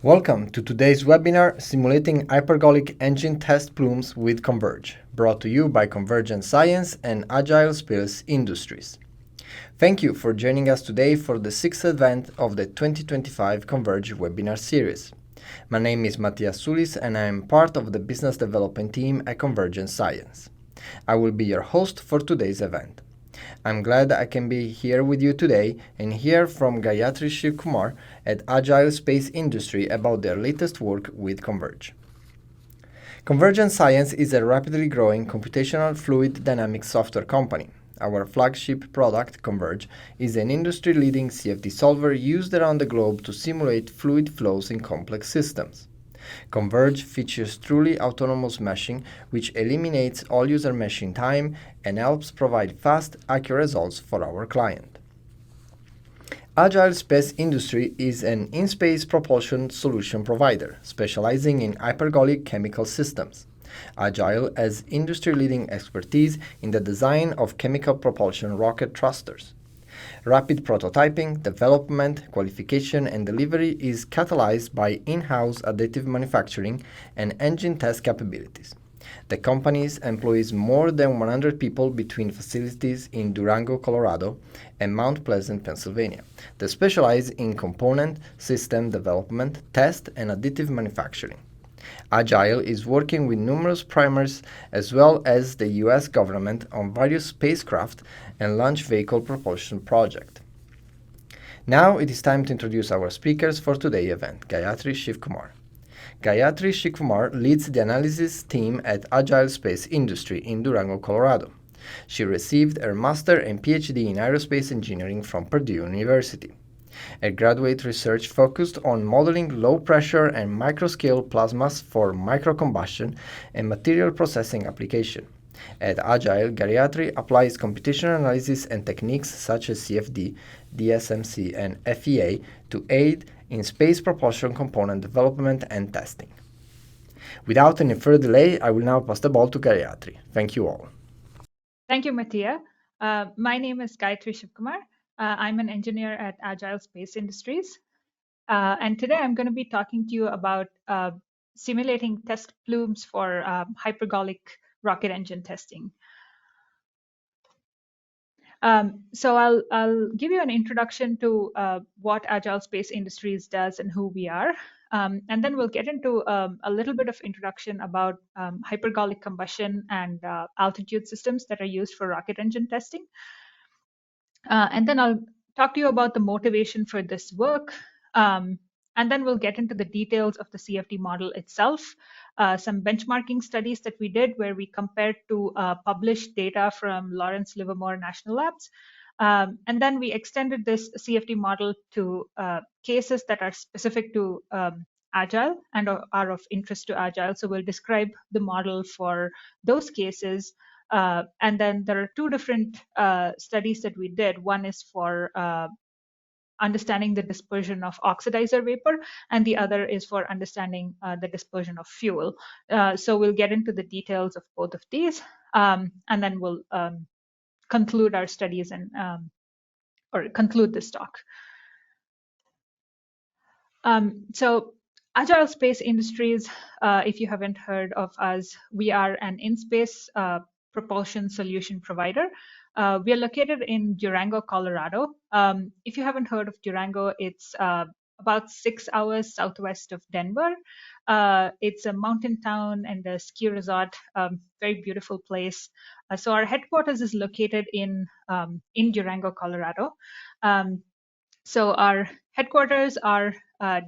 Welcome to today's webinar, Simulating Hypergolic Engine Test Plumes with CONVERGE, brought to you by CONVERGE Science and Agile Space Industries. Thank you for joining us today for the sixth event of the 2025 CONVERGE webinar series. My name is Matthias Sulis and I am part of the business development team at CONVERGE Science. I will be your host for today's event. I'm glad I can be here with you today and hear from Gayathri Shivkumar at Agile Space Industries about their latest work with CONVERGE. CONVERGE Science is a rapidly growing computational fluid dynamics software company. Our flagship product, CONVERGE, is an industry-leading CFD solver used around the globe to simulate fluid flows in complex systems. CONVERGE features truly autonomous meshing, which eliminates all user meshing time and helps provide fast, accurate results for our client. Agile Space Industries is an in-space propulsion solution provider, specializing in hypergolic chemical systems. Agile has industry-leading expertise in the design of chemical propulsion rocket thrusters. Rapid prototyping, development, qualification, and delivery is catalyzed by in-house additive manufacturing and engine test capabilities. The company employs more than 100 people between facilities in Durango, Colorado, and Mount Pleasant, Pennsylvania. They specialize in component, system development, test, and additive manufacturing. Agile is working with numerous primaries as well as the US government on various spacecraft and launch vehicle propulsion projects. Now it is time to introduce our speakers for today's event, Gayathri Shivkumar. Gayathri Shivkumar leads the analysis team at Agile Space Industries in Durango, Colorado. She received her master and PhD in aerospace engineering from Purdue University. Her graduate research focused on modeling low-pressure and microscale plasmas for microcombustion and material processing application. At Agile, Gayathri applies computational analysis and techniques such as CFD, DSMC, and FEA to aid in space propulsion component development and testing. Without any further delay, I will now pass the ball to Gayathri. Thank you all. Thank you, Mattia. My name is Gayathri Shivkumar. I'm an engineer at Agile Space Industries. And today I'm going to be talking to you about simulating test plumes for hypergolic rocket engine testing. So I'll give you an introduction to what Agile Space Industries does and who we are. And then we'll get into a little bit of introduction about hypergolic combustion and altitude systems that are used for rocket engine testing. And then I'll talk to you about the motivation for this work. And then we'll get into the details of the CFD model itself, some benchmarking studies that we did where we compared to published data from Lawrence Livermore National Labs. And then we extended this CFD model to cases that are specific to Agile and are of interest to Agile. So we'll describe the model for those cases. And then there are two different studies that we did. One is for understanding the dispersion of oxidizer vapor, and the other is for understanding the dispersion of fuel. So we'll get into the details of both of these, and then we'll conclude our studies and or conclude this talk. So Agile Space Industries, if you haven't heard of us, we are an in-space propulsion solution provider. We are located in Durango, Colorado. If you haven't heard of Durango, it's about 6 hours southwest of Denver. It's a mountain town and a ski resort, very beautiful place. So our headquarters is located in Durango, Colorado. So our headquarters, our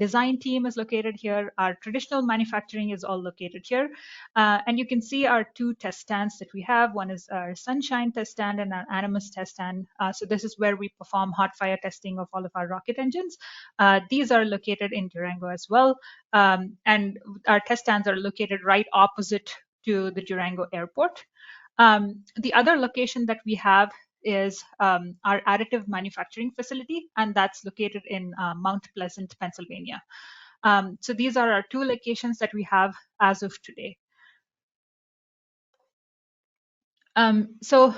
design team is located here. Our traditional manufacturing is all located here. And you can see our two test stands that we have. One is our Sunshine test stand and our Animus test stand. So this is where we perform hot fire testing of all of our rocket engines. These are located in Durango as well. And our test stands are located right opposite to the Durango airport. The other location that we have is our additive manufacturing facility, and that's located in Mount Pleasant, Pennsylvania. So these are our two locations that we have as of today. So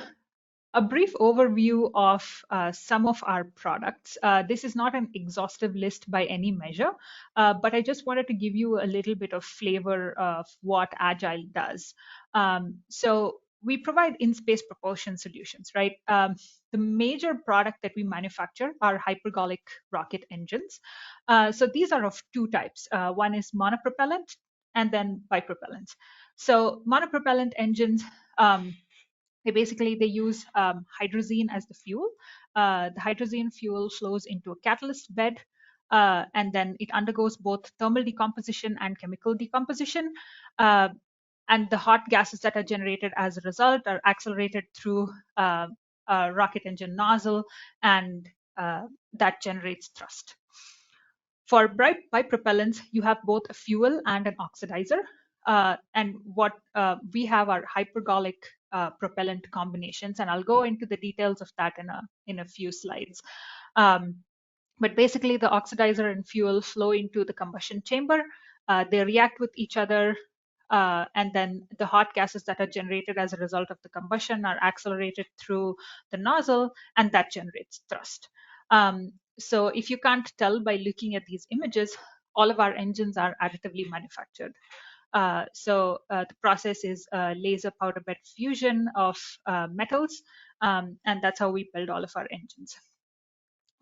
A brief overview of some of our products. This is not an exhaustive list by any measure, but I just wanted to give you a little bit of flavor of what Agile does. So we provide in-space propulsion solutions, right? The major product that we manufacture are hypergolic rocket engines. So these are of two types. One is monopropellant and then bipropellant. So monopropellant engines, they use hydrazine as the fuel. The hydrazine fuel flows into a catalyst bed, and then it undergoes both thermal decomposition and chemical decomposition. Uh, and the hot gases that are generated as a result are accelerated through a rocket engine nozzle, and that generates thrust. For bipropellants, you have both a fuel and an oxidizer. And what we have are hypergolic propellant combinations, and I'll go into the details of that in a few slides. But basically, the oxidizer and fuel flow into the combustion chamber. They react with each other, and then the hot gases that are generated as a result of the combustion are accelerated through the nozzle, and that generates thrust. So if you can't tell by looking at these images, all of our engines are additively manufactured. The process is laser powder bed fusion of metals, and that's how we build all of our engines.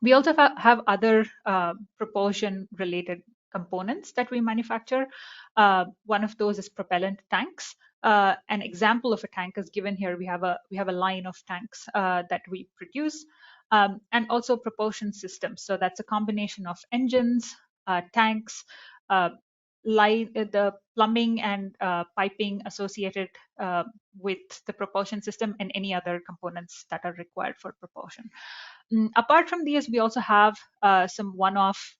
We also have other propulsion related components that we manufacture. One of those is propellant tanks. An example of a tank is given here. We have a line of tanks that we produce, and also propulsion systems. So that's a combination of engines, tanks, the plumbing and piping associated with the propulsion system, and any other components that are required for propulsion. Apart from these, we also have some one-off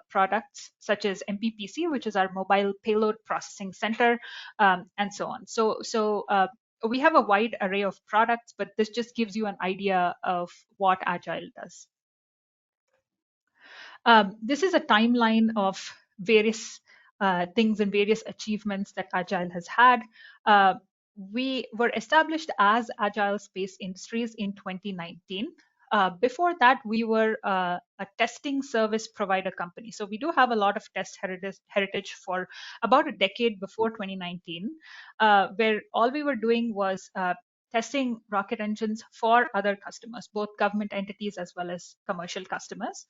products such as MPPC, which is our Mobile Payload Processing Center, and so on. So we have a wide array of products, but this just gives you an idea of what Agile does. This is a timeline of various things and various achievements that Agile has had. We were established as Agile Space Industries in 2019. Before that, we were a testing service provider company. So we do have a lot of test heritage for about a decade before 2019, where all we were doing was testing rocket engines for other customers, both government entities as well as commercial customers.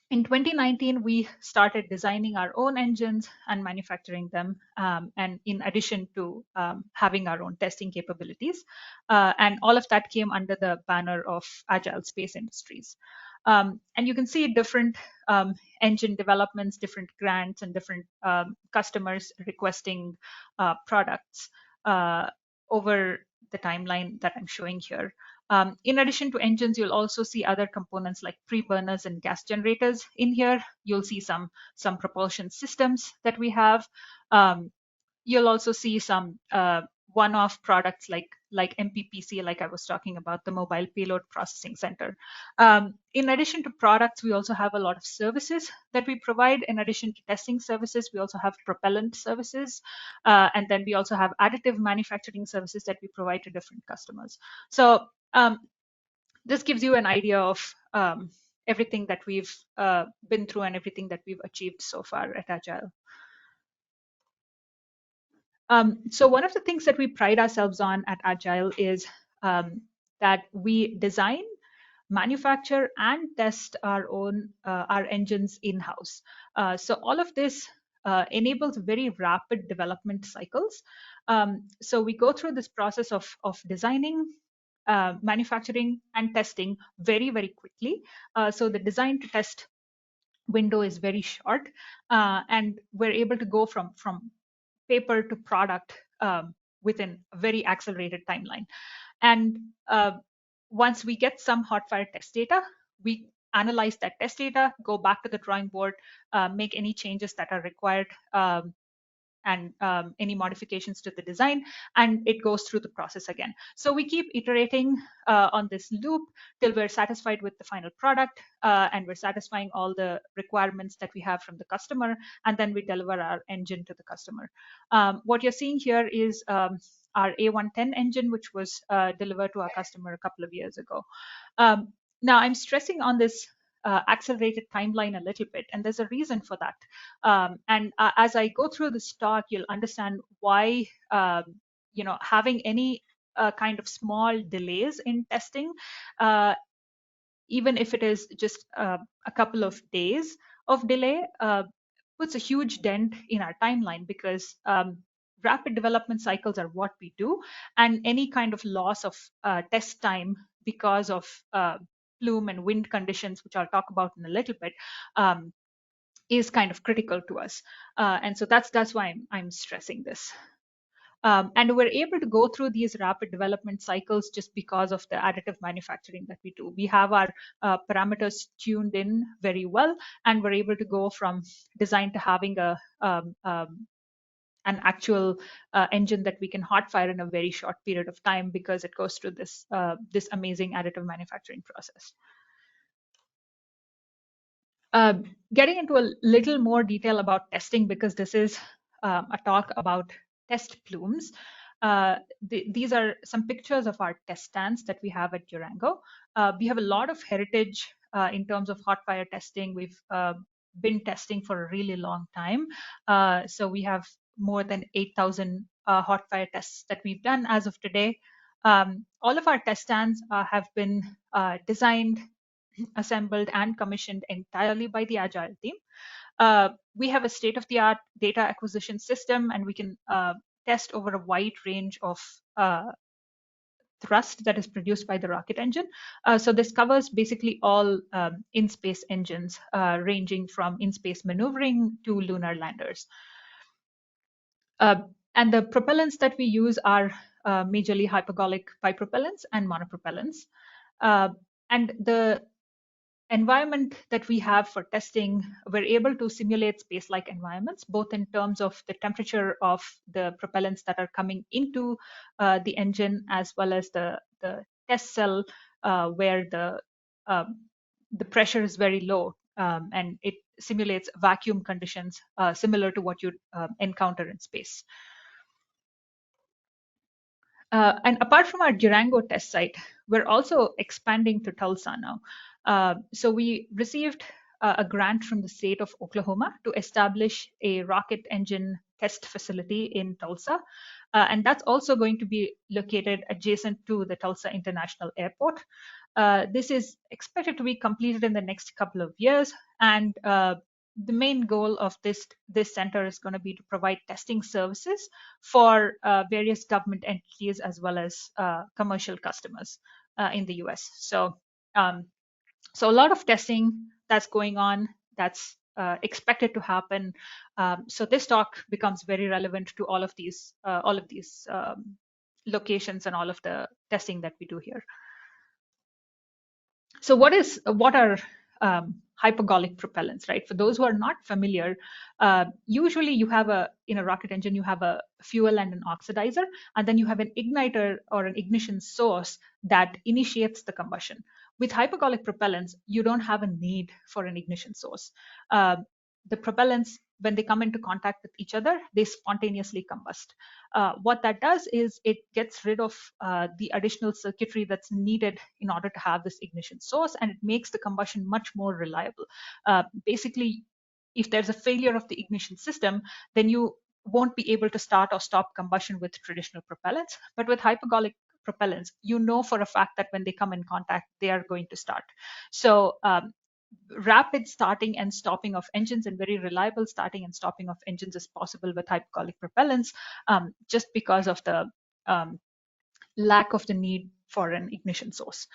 In 2019, we started designing our own engines and manufacturing them, and in addition to having our own testing capabilities. And all of that came under the banner of Agile Space Industries. And you can see different engine developments, different grants, and different customers requesting products over the timeline that I'm showing here. In addition to engines, you'll also see other components like pre-burners and gas generators in here. You'll see some propulsion systems that we have. You'll also see some one-off products like MPPC, like I was talking about, the Mobile Payload Processing Center. In addition to products, we also have a lot of services that we provide. In addition to testing services, we also have propellant services. And then we also have additive manufacturing services that we provide to different customers. So this gives you an idea of everything that we've been through and everything that we've achieved so far at Agile. So one of the things that we pride ourselves on at Agile is that we design, manufacture, and test our engines in-house. So all of this enables very rapid development cycles. So we go through this process of designing, manufacturing, and testing very, very quickly. So the design to test window is very short, and we're able to go from paper to product within a very accelerated timeline. And once we get some hot fire test data, we analyze that test data, go back to the drawing board, make any changes that are required, and any modifications to the design, and it goes through the process again. So we keep iterating on this loop till we're satisfied with the final product, and we're satisfying all the requirements that we have from the customer, and then we deliver our engine to the customer. What you're seeing here is our A110 engine, which was delivered to our customer a couple of years ago. Now, I'm stressing on this accelerated timeline a little bit, and there's a reason for that. As I go through this talk, you'll understand why having any kind of small delays in testing, even if it is just a couple of days of delay, puts a huge dent in our timeline, because rapid development cycles are what we do, and any kind of loss of test time because of plume and wind conditions, which I'll talk about in a little bit, is kind of critical to us. And so that's why I'm stressing this. And we're able to go through these rapid development cycles just because of the additive manufacturing that we do. We have our parameters tuned in very well, and we're able to go from design to having an actual engine that we can hot fire in a very short period of time, because it goes through this amazing additive manufacturing process. Getting into a little more detail about testing, because this is a talk about test plumes. These are some pictures of our test stands that we have at Durango. We have a lot of heritage in terms of hot fire testing. We've been testing for a really long time. So we have more than 8,000 hot fire tests that we've done as of today. All of our test stands have been designed, assembled, and commissioned entirely by the Agile team. We have a state-of-the-art data acquisition system, and we can test over a wide range of thrust that is produced by the rocket engine. So this covers basically all in-space engines, ranging from in-space maneuvering to lunar landers. And the propellants that we use are majorly hypergolic bipropellants and monopropellants. And the environment that we have for testing, we're able to simulate space-like environments, both in terms of the temperature of the propellants that are coming into the engine, as well as the test cell where the pressure is very low, and it simulates vacuum conditions similar to what you encounter in space. And apart from our Durango test site, we're also expanding to Tulsa now. So we received a grant from the state of Oklahoma to establish a rocket engine test facility in Tulsa. And that's also going to be located adjacent to the Tulsa International Airport. This is expected to be completed in the next couple of years. And the main goal of this center is going to be to provide testing services for various government entities, as well as commercial customers in the US. So a lot of testing that's going on, that's expected to happen. So this talk becomes very relevant to all of these locations and all of the testing that we do here. So what are hypergolic propellants, right? For those who are not familiar, usually you have in a rocket engine, you have a fuel and an oxidizer, and then you have an igniter or an ignition source that initiates the combustion. With hypergolic propellants, you don't have a need for an ignition source. The propellants, when they come into contact with each other, they spontaneously combust. What that does is it gets rid of the additional circuitry that's needed in order to have this ignition source, and it makes the combustion much more reliable. Basically, if there's a failure of the ignition system, then you won't be able to start or stop combustion with traditional propellants. But with hypergolic propellants, you know for a fact that when they come in contact, they are going to start. So rapid starting and stopping of engines and very reliable starting and stopping of engines is possible with hypergolic propellants, just because of the lack of the need for an ignition source.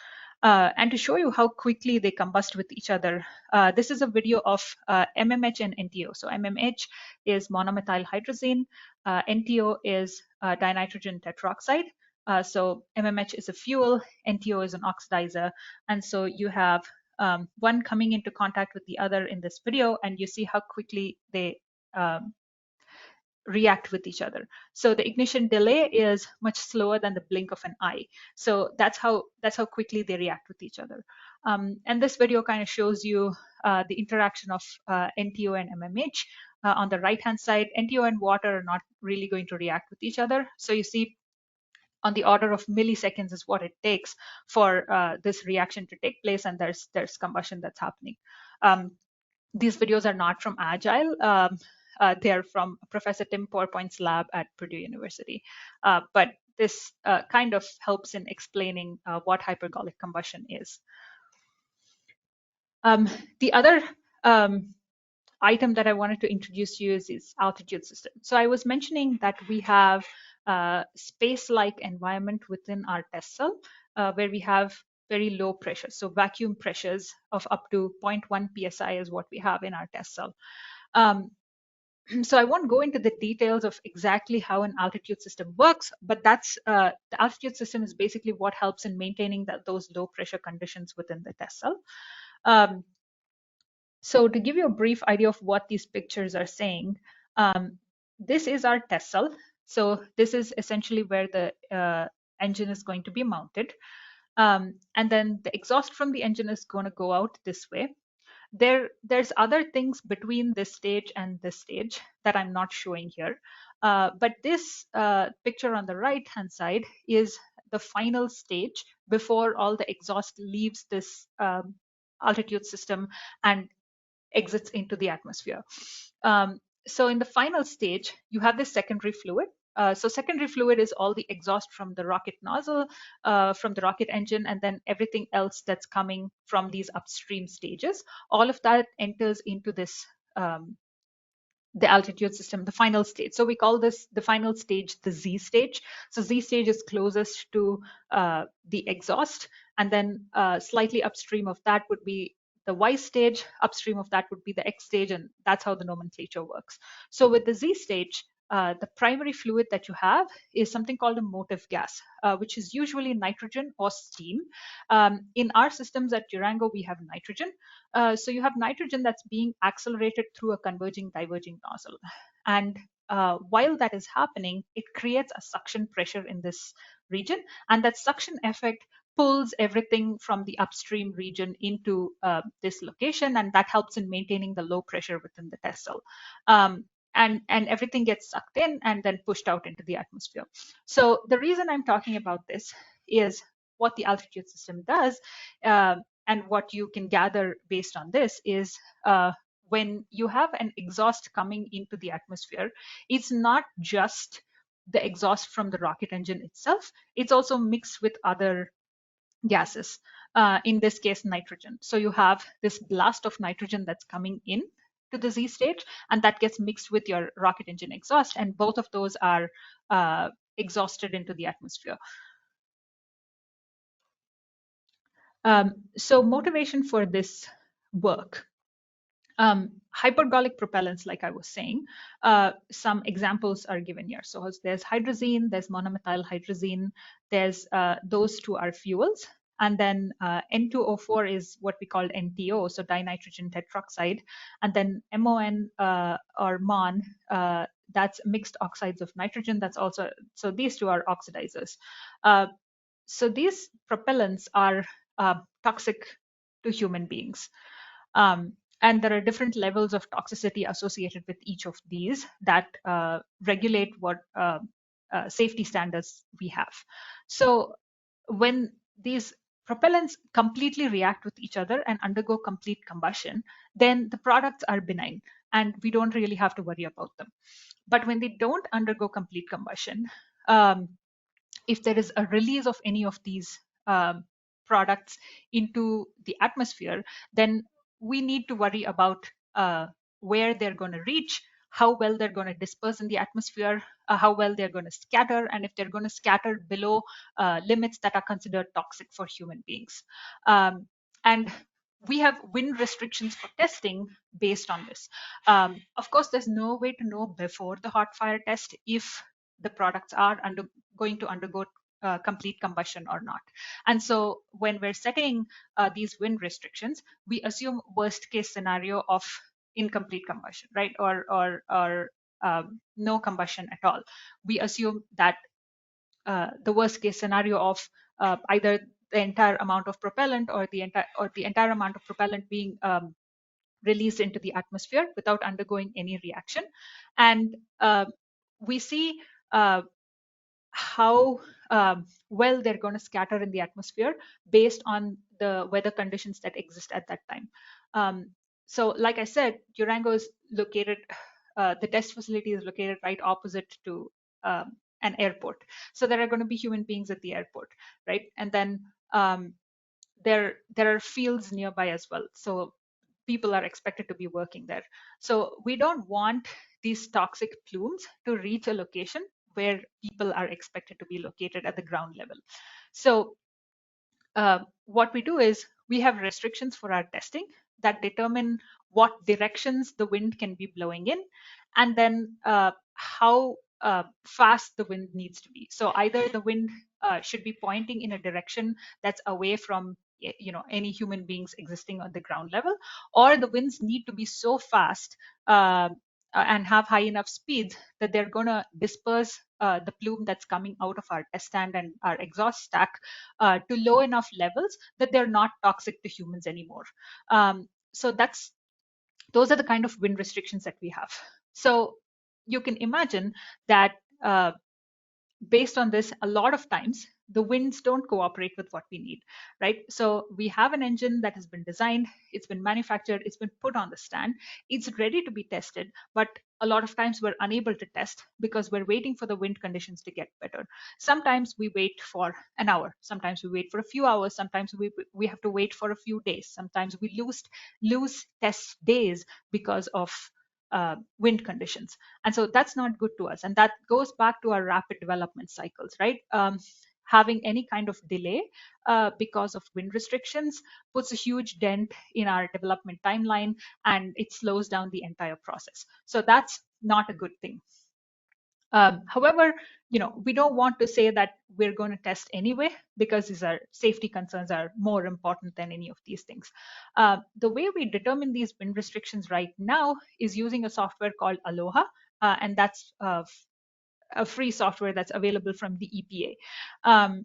And to show you how quickly they combust with each other, this is a video of MMH and NTO. So MMH is monomethyl hydrazine, NTO is dinitrogen tetroxide. So MMH is a fuel, NTO is an oxidizer, and so you have one coming into contact with the other in this video, and you see how quickly they react with each other. So the ignition delay is much slower than the blink of an eye. So that's how quickly they react with each other. And this video kind of shows you the interaction of NTO and MMH. On the right-hand side, NTO and water are not really going to react with each other. So you see on the order of milliseconds is what it takes for this reaction to take place, and there's combustion that's happening. These videos are not from Agile. They're from Professor Tim Pourpoint's lab at Purdue University. But this kind of helps in explaining what hypergolic combustion is. The other item that I wanted to introduce to you is altitude system. So I was mentioning that we have a space-like environment within our test cell where we have very low pressure. So vacuum pressures of up to 0.1 psi is what we have in our test cell. So I won't go into the details of exactly how an altitude system works, but that's the altitude system is basically what helps in maintaining those low pressure conditions within the test cell. So to give you a brief idea of what these pictures are saying, this is our test cell. So this is essentially where the engine is going to be mounted. And then the exhaust from the engine is going to go out this way. There's other things between this stage and this stage that I'm not showing here. But this picture on the right-hand side is the final stage before all the exhaust leaves this altitude system and exits into the atmosphere. So in the final stage, you have this secondary fluid. So secondary fluid is all the exhaust from the rocket nozzle, from the rocket engine, and then everything else that's coming from these upstream stages. All of that enters into this the altitude system, the final stage. So we call this the final stage the Z stage. So Z stage is closest to the exhaust, and then slightly upstream of that would be the Y stage, upstream of that would be the X stage, and that's how the nomenclature works. So with the Z stage, the primary fluid that you have is something called a motive gas, which is usually nitrogen or steam. In our systems at Durango, we have nitrogen. So you have nitrogen that's being accelerated through a converging diverging nozzle. And while that is happening, it creates a suction pressure in this region. And that suction effect pulls everything from the upstream region into this location. And that helps in maintaining the low pressure within the test cell. And everything gets sucked in and then pushed out into the atmosphere. So the reason I'm talking about this is what the altitude system does. And what you can gather based on this is when you have an exhaust coming into the atmosphere, it's not just the exhaust from the rocket engine itself, it's also mixed with other gases, in this case, nitrogen. So you have this blast of nitrogen that's coming in to the Z stage, and that gets mixed with your rocket engine exhaust, and both of those are exhausted into the atmosphere. So motivation for this work. Hypergolic propellants, like I was saying, some examples are given here. So there's hydrazine, there's monomethyl hydrazine, there's those two are fuels. And then N2O4 is what we call NTO, so dinitrogen tetroxide. And then MON or MON, that's mixed oxides of nitrogen. That's also, so these two are oxidizers. So these propellants are toxic to human beings. And there are different levels of toxicity associated with each of these that regulate what safety standards we have. So when these propellants completely react with each other and undergo complete combustion, then the products are benign and we don't really have to worry about them. But when they don't undergo complete combustion, if there is a release of any of these products into the atmosphere, then we need to worry about where they're going to reach, how well they're going to disperse in the atmosphere, how well they're going to scatter, and if they're going to scatter below limits that are considered toxic for human beings. And we have wind restrictions for testing based on this. Of course, there's no way to know before the hot fire test if the products are going to undergo complete combustion or not. And so when we're setting these wind restrictions, we assume worst case scenario of incomplete combustion, right? Or no combustion at all. We assume that the worst case scenario of either the entire amount of propellant or the entire amount of propellant being released into the atmosphere without undergoing any reaction. And we see how well they're going to scatter in the atmosphere based on the weather conditions that exist at that time. So like I said, Durango is located, the test facility is located right opposite to an airport. So there are going to be human beings at the airport, right? And then there are fields nearby as well. So people are expected to be working there. So we don't want these toxic plumes to reach a location where people are expected to be located at the ground level. So what we do is we have restrictions for our testing that determine what directions the wind can be blowing in, and then how fast the wind needs to be. So either the wind should be pointing in a direction that's away from any human beings existing on the ground level, or the winds need to be so fast and have high enough speeds that they're going to disperse the plume that's coming out of our test stand and our exhaust stack to low enough levels that they're not toxic to humans anymore. So those are the kind of wind restrictions that we have. So you can imagine that based on this, a lot of times the winds don't cooperate with what we need, right? So we have an engine that has been designed, it's been manufactured, it's been put on the stand, it's ready to be tested, but a lot of times we're unable to test because we're waiting for the wind conditions to get better. Sometimes we wait for an hour, sometimes we wait for a few hours, sometimes we have to wait for a few days, sometimes we lose test days because of wind conditions. And so that's not good to us. And that goes back to our rapid development cycles, right? Having any kind of delay because of wind restrictions puts a huge dent in our development timeline, and it slows down the entire process. So that's not a good thing. However, we don't want to say that we're going to test anyway, because these are safety concerns are more important than any of these things. The way we determine these wind restrictions right now is using a software called Aloha, and that's a free software that's available from the EPA.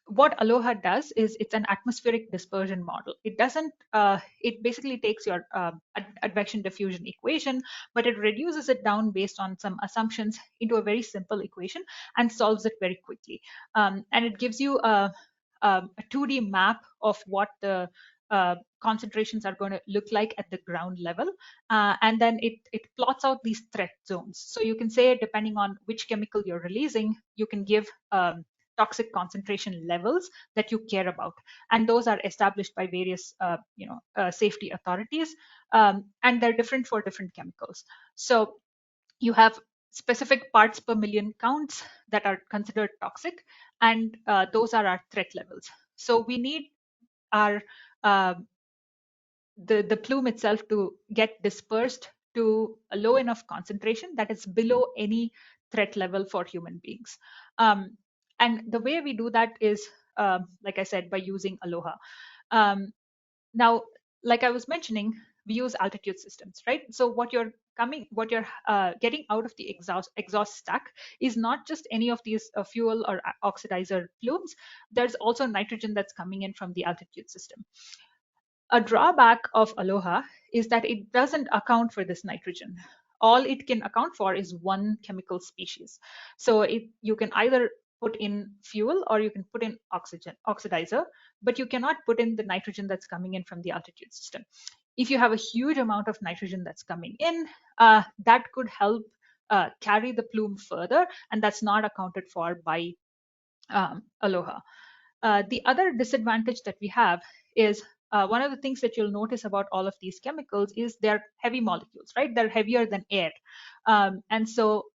What Aloha does is it's an atmospheric dispersion model. It doesn't, it basically takes your advection diffusion equation, but it reduces it down based on some assumptions into a very simple equation and solves it very quickly. And it gives you a 2D map of what the concentrations are going to look like at the ground level. And then it plots out these threat zones. So you can say, depending on which chemical you're releasing, you can give toxic concentration levels that you care about. And those are established by various safety authorities. And they're different for different chemicals. So you have specific parts per million counts that are considered toxic, and those are our threat levels. So we need our uh, the plume itself to get dispersed to a low enough concentration that is below any threat level for human beings. And the way we do that is, like I said, by using Aloha. Now, like I was mentioning, we use altitude systems, right? So what you're getting out of the exhaust stack is not just any of these fuel or oxidizer plumes. There's also nitrogen that's coming in from the altitude system. A drawback of Aloha is that it doesn't account for this nitrogen. All it can account for is one chemical species. So you can either put in fuel or you can put in oxidizer, but you cannot put in the nitrogen that's coming in from the altitude system. If you have a huge amount of nitrogen that's coming in, that could help carry the plume further, and that's not accounted for by Aloha. The other disadvantage that we have is one of the things that you'll notice about all of these chemicals is they're heavy molecules, right? They're heavier than air. And so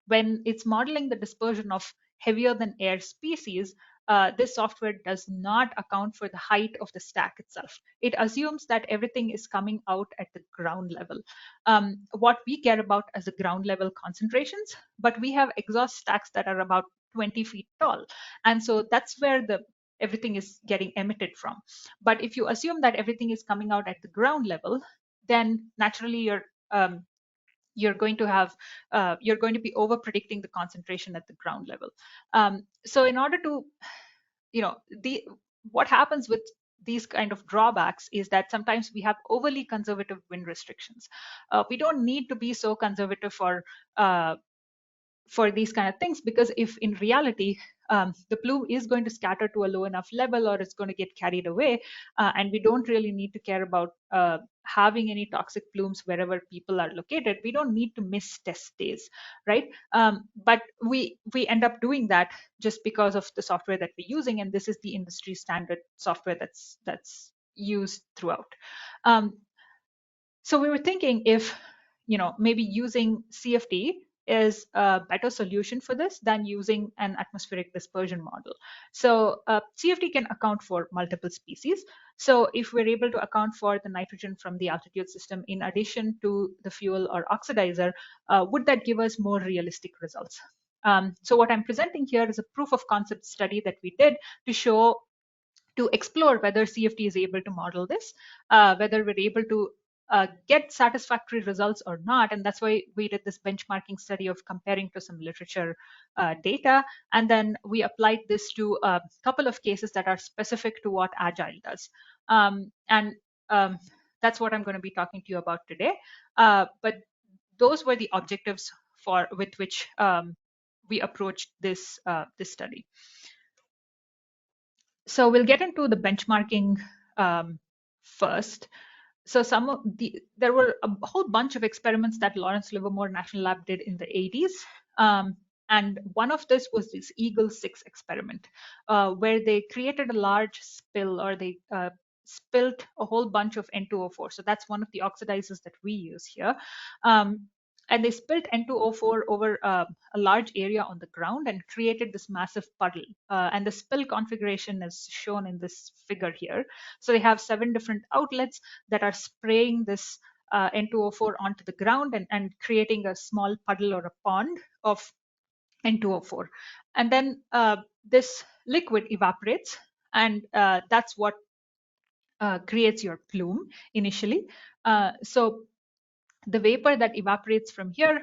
when it's modeling the dispersion of heavier than air species, this software does not account for the height of the stack itself. It assumes that everything is coming out at the ground level. What we care about as the ground level concentrations, but we have exhaust stacks that are about 20 feet tall. And so that's where everything is getting emitted from. But if you assume that everything is coming out at the ground level, then naturally you're going to be over predicting the concentration at the ground level. So in order to, what happens with these kind of drawbacks is that sometimes we have overly conservative wind restrictions. We don't need to be so conservative for these kind of things, because if in reality the plume is going to scatter to a low enough level, or it's going to get carried away, and we don't really need to care about having any toxic plumes wherever people are located, we don't need to miss test days, right? But we end up doing that just because of the software that we're using, and this is the industry standard software that's used throughout. So we were thinking if, maybe using CFD is a better solution for this than using an atmospheric dispersion model. So CFD can account for multiple species. So if we're able to account for the nitrogen from the altitude system in addition to the fuel or oxidizer, would that give us more realistic results? So what I'm presenting here is a proof of concept study that we did to explore whether CFD is able to model this, whether we're able to get satisfactory results or not. And that's why we did this benchmarking study of comparing to some literature data. And then we applied this to a couple of cases that are specific to what Agile does. And that's what I'm going to be talking to you about today. But those were the objectives with which we approached this study. So we'll get into the benchmarking first. So there were a whole bunch of experiments that Lawrence Livermore National Lab did in the 80s. And one of this was this Eagle 6 experiment, where they created a large spill, or they spilt a whole bunch of N2O4. So that's one of the oxidizers that we use here. And they spilt N2O4 over a large area on the ground and created this massive puddle. And the spill configuration is shown in this figure here. So they have 7 different outlets that are spraying this N2O4 onto the ground and creating a small puddle or a pond of N2O4. And then this liquid evaporates, and that's what creates your plume initially. So the vapor that evaporates from here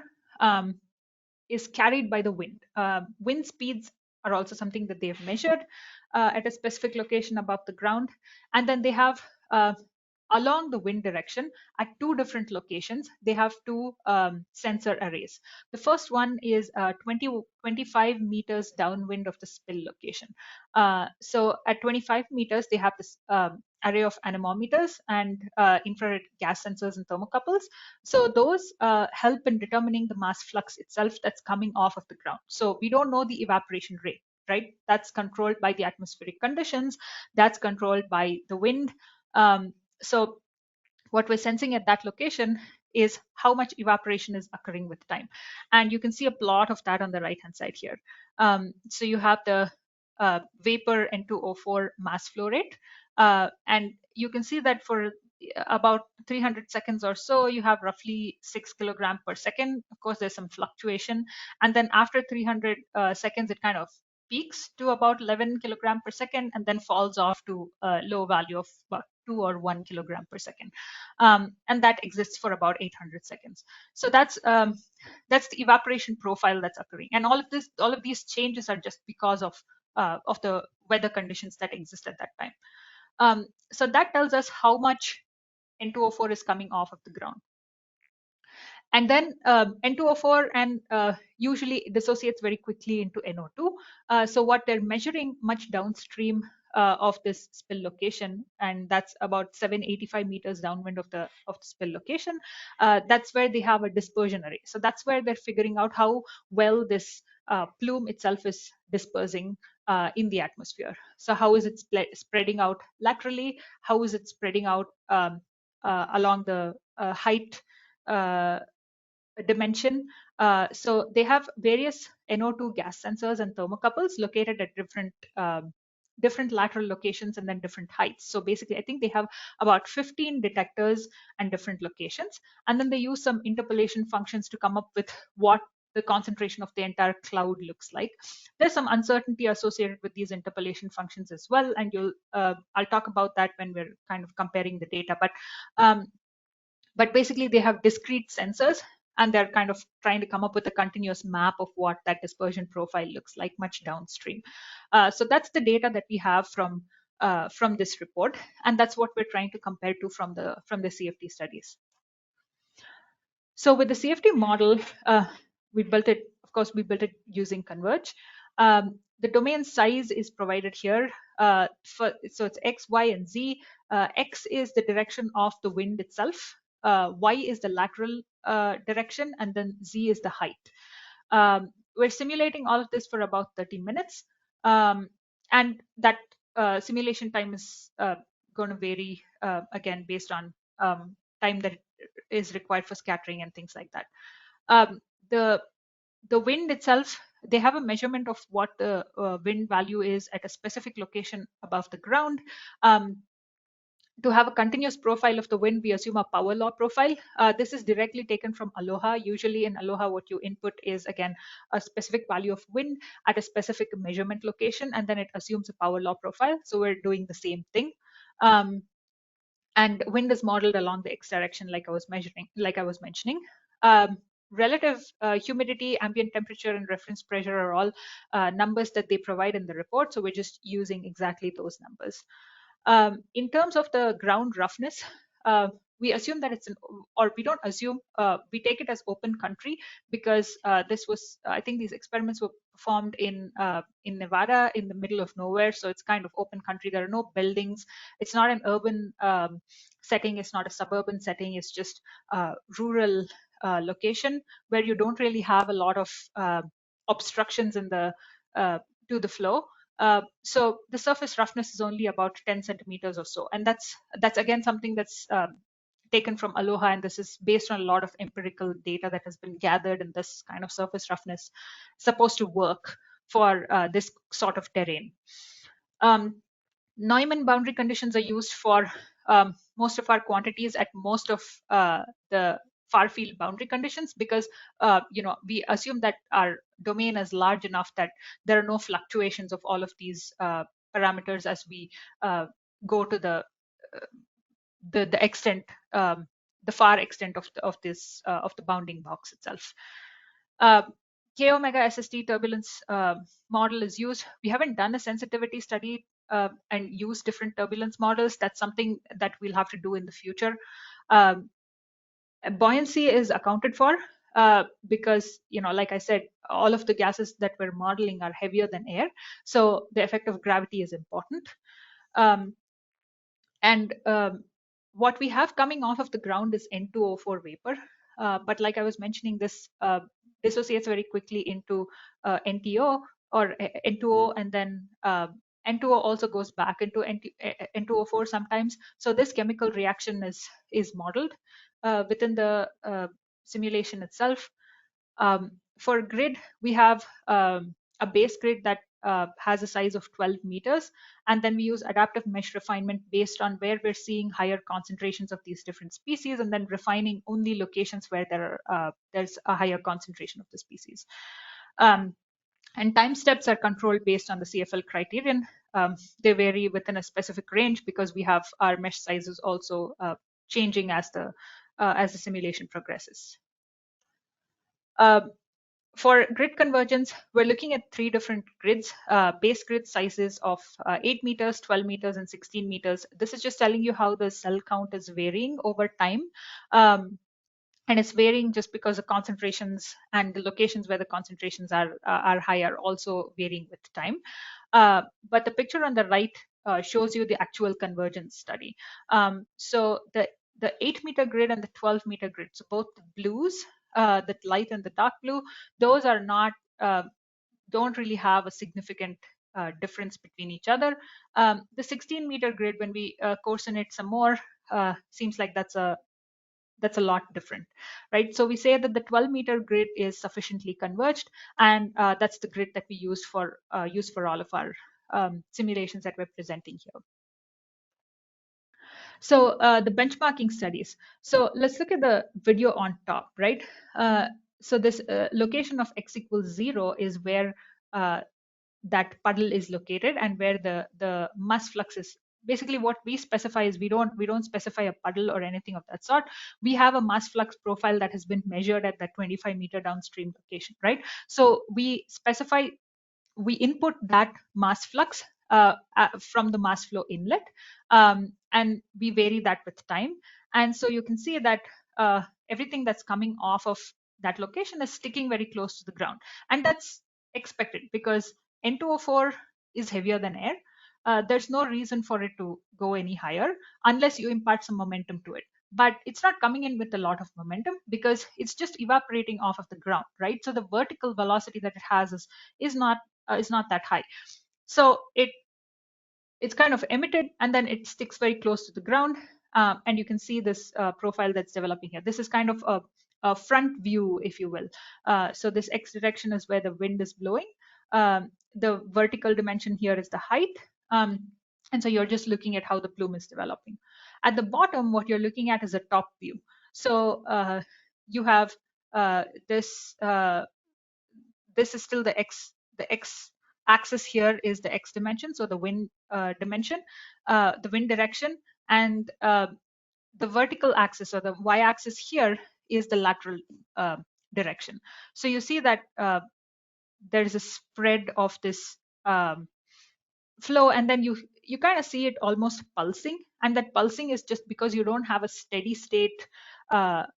is carried by the wind. Wind speeds are also something that they've measured at a specific location above the ground. And then they have, along the wind direction at 2 different locations, they have 2 sensor arrays. The first one is 25 meters downwind of the spill location. So at 25 meters, they have this array of anemometers and infrared gas sensors and thermocouples. So those help in determining the mass flux itself that's coming off of the ground. So we don't know the evaporation rate, right? That's controlled by the atmospheric conditions. That's controlled by the wind. So what we're sensing at that location is how much evaporation is occurring with time. And you can see a plot of that on the right-hand side here. So you have the vapor N2O4 mass flow rate. And you can see that for about 300 seconds or so, you have roughly 6 kilogram per second. Of course, there's some fluctuation. And then after 300 seconds, it kind of peaks to about 11 kilogram per second and then falls off to a low value of about 2 or 1 kilogram per second. And that exists for about 800 seconds. So that's the evaporation profile that's occurring. And all of these changes are just because of the weather conditions that exist at that time. So that tells us how much N2O4 is coming off of the ground. And then N2O4 and usually dissociates very quickly into NO2. So what they're measuring much downstream of this spill location, and that's about 785 meters downwind of the spill location. That's where they have a dispersion array. So that's where they're figuring out how well this plume itself is dispersing in the atmosphere. So how is it spreading out laterally? How is it spreading out along the height dimension? So they have various NO2 gas sensors and thermocouples located at different lateral locations and then different heights. So basically, I think they have about 15 detectors and different locations. And then they use some interpolation functions to come up with what the concentration of the entire cloud looks like. There's some uncertainty associated with these interpolation functions as well. And I'll talk about that when we're kind of comparing the data. But basically, they have discrete sensors, and they're kind of trying to come up with a continuous map of what that dispersion profile looks like much downstream. So that's the data that we have from this report, and that's what we're trying to compare to from the CFD studies. So with the CFD model, we built it of course, we built it using CONVERGE. The domain size is provided here. So it's X, Y, and Z. X is the direction of the wind itself. Y is the lateral direction, and then Z is the height. We're simulating all of this for about 30 minutes. And that simulation time is going to vary, again, based on time that is required for scattering and things like that. The wind itself, they have a measurement of what the wind value is at a specific location above the ground. To have a continuous profile of the wind, we assume a power law profile. This is directly taken from Aloha. Usually in Aloha, what you input is, again, a specific value of wind at a specific measurement location, and then it assumes a power law profile. So we're doing the same thing. And wind is modeled along the x direction, like I was mentioning. Relative humidity, ambient temperature, and reference pressure are all numbers that they provide in the report. So we're just using exactly those numbers. In terms of the ground roughness, we assume that we don't assume, we take it as open country, because I think these experiments were performed in Nevada, in the middle of nowhere. So it's kind of open country. There are no buildings. It's not an urban setting. It's not a suburban setting. It's just a rural location where you don't really have a lot of obstructions in the to the flow. So the surface roughness is only about 10 centimeters or so. And that's again something that's taken from Aloha, and this is based on a lot of empirical data that has been gathered, and this kind of surface roughness is supposed to work for this sort of terrain. Neumann boundary conditions are used for most of our quantities at most of the far field boundary conditions, because we assume that our domain is large enough that there are no fluctuations of all of these parameters as we go to the extent, the far extent of the bounding box itself. K omega SST turbulence model is used. We haven't done a sensitivity study and use different turbulence models. That's something that we'll have to do in the future. Buoyancy is accounted for because, like I said, all of the gases that we're modeling are heavier than air. So the effect of gravity is important. What we have coming off of the ground is N2O4 vapor. But like I was mentioning, this dissociates very quickly into NTO or N2O, and then N2O also goes back into N2O4 sometimes. So this chemical reaction is modeled within the simulation itself. For grid, we have a base grid that has a size of 12 meters. And then we use adaptive mesh refinement based on where we're seeing higher concentrations of these different species, and then refining only locations where there's a higher concentration of the species. And time steps are controlled based on the CFL criterion. They vary within a specific range because we have our mesh sizes also changing as the simulation progresses. For grid convergence, we're looking at 3 different grids, base grid sizes of 8 meters, 12 meters, and 16 meters. This is just telling you how the cell count is varying over time. And it's varying just because the concentrations and the locations where the concentrations are higher also varying with time. But the picture on the right shows you the actual convergence study. So the 8-meter grid and the 12-meter grid, so both the blues, the light and the dark blue, those are not, don't really have a significant difference between each other. The 16-meter grid, when we coarsen it some more, seems like that's a lot different, right? So we say that the 12-meter grid is sufficiently converged, and that's the grid that we use for all of our simulations that we're presenting here. So the benchmarking studies. So let's look at the video on top, right? So this location of x equals 0 is where that puddle is located, and where the mass flux is. Basically, what we specify is we don't specify a puddle or anything of that sort. We have a mass flux profile that has been measured at that 25-meter downstream location, right? So we input that mass flux from the mass flow inlet, and we vary that with time. And so you can see that everything that's coming off of that location is sticking very close to the ground. And that's expected because N2O4 is heavier than air. There's no reason for it to go any higher unless you impart some momentum to it. But it's not coming in with a lot of momentum because it's just evaporating off of the ground, right? So the vertical velocity that it has is not that high. So it's kind of emitted and then it sticks very close to the ground. And you can see this profile that's developing here. This is kind of a front view, if you will. So this X direction is where the wind is blowing. The vertical dimension here is the height. And so you're just looking at how the plume is developing. At the bottom, what you're looking at is a top view. So you have this is still the X axis here is the X dimension, so the wind dimension, the wind direction, and the vertical axis or the Y axis here is the lateral direction. So you see that there is a spread of this flow, and then you kind of see it almost pulsing, and that pulsing is just because you don't have a steady state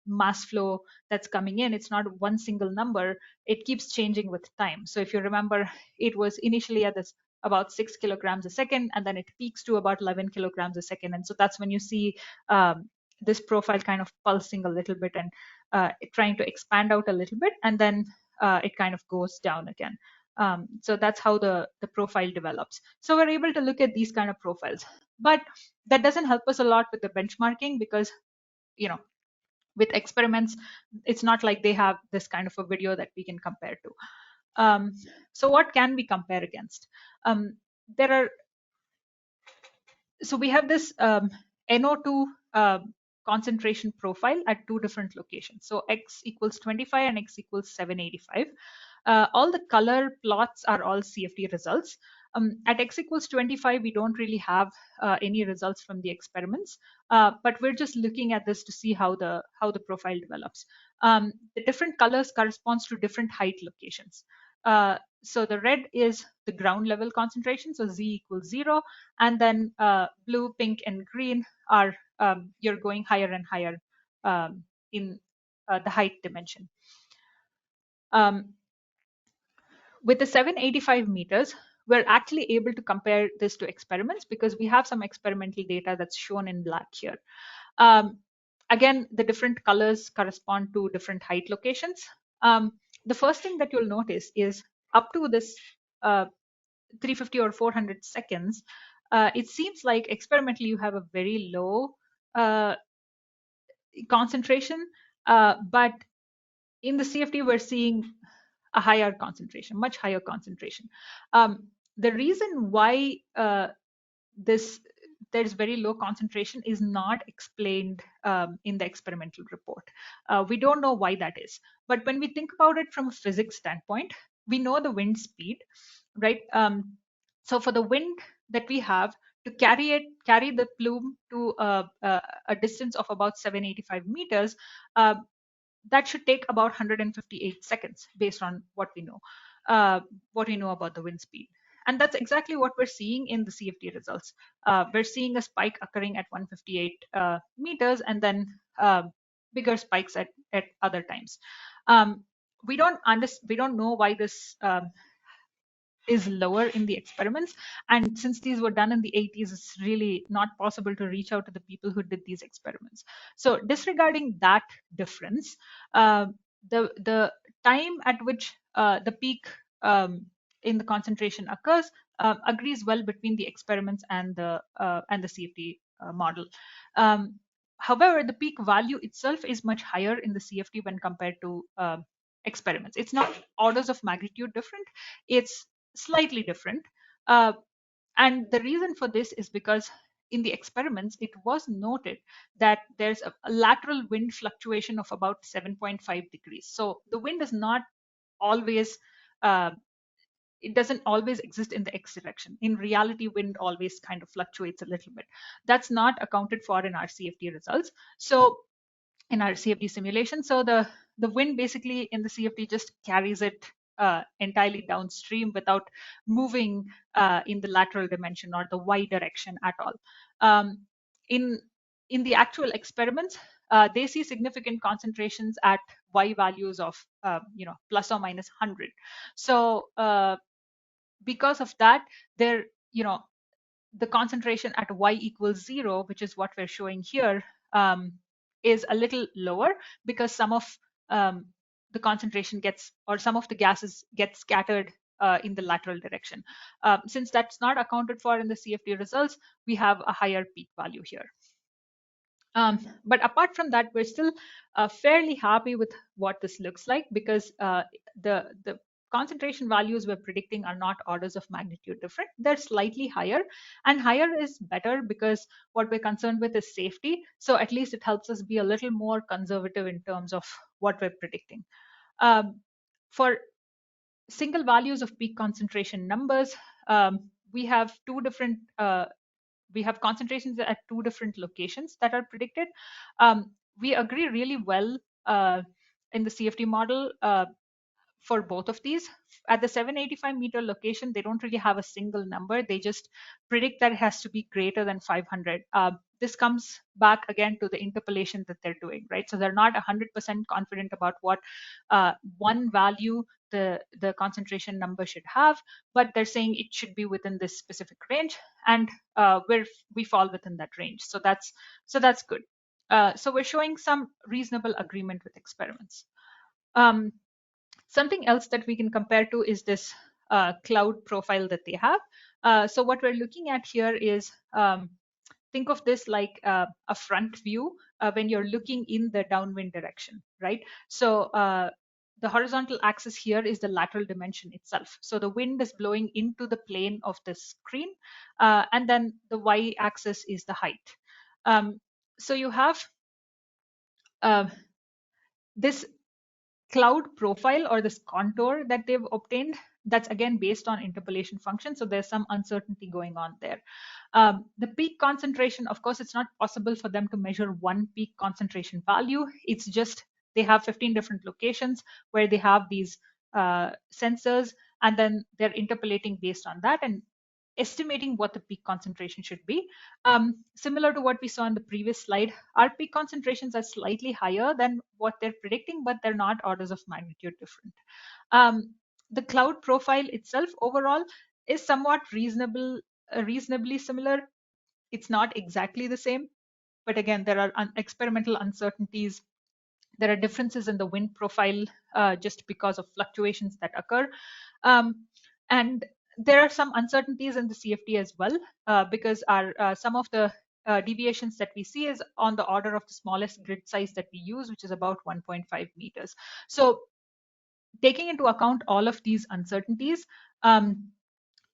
mass flow that's coming in. It's not one single number. It keeps changing with time. So if you remember, it was initially at this about 6 kilograms a second, and then it peaks to about 11 kilograms a second. And so that's when you see this profile kind of pulsing a little bit and trying to expand out a little bit, and then it kind of goes down again. So that's how the profile develops. So we're able to look at these kind of profiles, but that doesn't help us a lot with the benchmarking because, with experiments, it's not like they have this kind of a video that we can compare to. So what can we compare against? So we have this NO2 concentration profile at two different locations. So X equals 25 and X equals 785. All the color plots are all CFD results. At X equals 25, we don't really have any results from the experiments, but we're just looking at this to see how the profile develops. The different colors corresponds to different height locations. So the red is the ground level concentration, so Z equals 0, and then blue, pink, and green are you're going higher and higher in the height dimension. With the 785 meters, we're actually able to compare this to experiments because we have some experimental data that's shown in black here. Again, the different colors correspond to different height locations. The first thing that you'll notice is up to this 350 or 400 seconds, it seems like experimentally you have a very low concentration, but in the CFD we're seeing a higher concentration, much higher concentration. The reason why there's very low concentration is not explained in the experimental report. We don't know why that is. But when we think about it from a physics standpoint, we know the wind speed, right? So for the wind that we have to carry the plume to a distance of about 785 meters, that should take about 158 seconds based on what we know about the wind speed. And that's exactly what we're seeing in the CFD results. We're seeing a spike occurring at 158 meters and then bigger spikes at other times. We don't know why this is lower in the experiments. And since these were done in the 80s, it's really not possible to reach out to the people who did these experiments. So disregarding that difference, the time at which the peak in the concentration occurs agrees well between the experiments and the CFD model. However, the peak value itself is much higher in the CFD when compared to experiments. It's not orders of magnitude different, it's slightly different. And the reason for this is because in the experiments, it was noted that there's a lateral wind fluctuation of about 7.5 degrees. So the wind is not always, it doesn't always exist in the X direction. In reality, wind always kind of fluctuates a little bit. That's not accounted for in our CFD results. So in our CFD simulation, so the wind basically in the CFD just carries it entirely downstream without moving in the lateral dimension or the Y direction at all. In the actual experiments, they see significant concentrations at Y values of plus or minus 100. So because of that, they're the concentration at Y equals 0, which is what we're showing here, is a little lower because some of the concentration gets, or some of the gases get scattered in the lateral direction. Since that's not accounted for in the CFD results, we have a higher peak value here. But apart from that, we're still fairly happy with what this looks like, because the concentration values we're predicting are not orders of magnitude different. They're slightly higher, and higher is better because what we're concerned with is safety. So at least it helps us be a little more conservative in terms of what we're predicting. For single values of peak concentration numbers, we have two different we have concentrations at two different locations that are predicted. We agree really well in the CFD model for both of these. At the 785 meter location, they don't really have a single number. They just predict that it has to be greater than 500. This comes back again to the interpolation that they're doing, right? So they're not 100% confident about what one value the concentration number should have, but they're saying it should be within this specific range, and we fall within that range. So that's good. So we're showing some reasonable agreement with experiments. Something else that we can compare to is this cloud profile that they have. So what we're looking at here is, think of this like a front view when you're looking in the downwind direction, right? So the horizontal axis here is the lateral dimension itself. So the wind is blowing into the plane of the screen, and then the y-axis is the height. So you have this cloud profile, or this contour that they've obtained, that's again based on interpolation function. So there's some uncertainty going on there. The peak concentration, of course, it's not possible for them to measure one peak concentration value. It's just they have 15 different locations where they have these sensors, and then they're interpolating based on that and estimating what the peak concentration should be. Similar to what we saw in the previous slide, our peak concentrations are slightly higher than what they're predicting, but they're not orders of magnitude different. The cloud profile itself overall is somewhat reasonably similar. It's not exactly the same, but again, there are experimental uncertainties. There are differences in the wind profile just because of fluctuations that occur. And there are some uncertainties in the CFD as well, because some of the deviations that we see is on the order of the smallest grid size that we use, which is about 1.5 meters. So taking into account all of these uncertainties,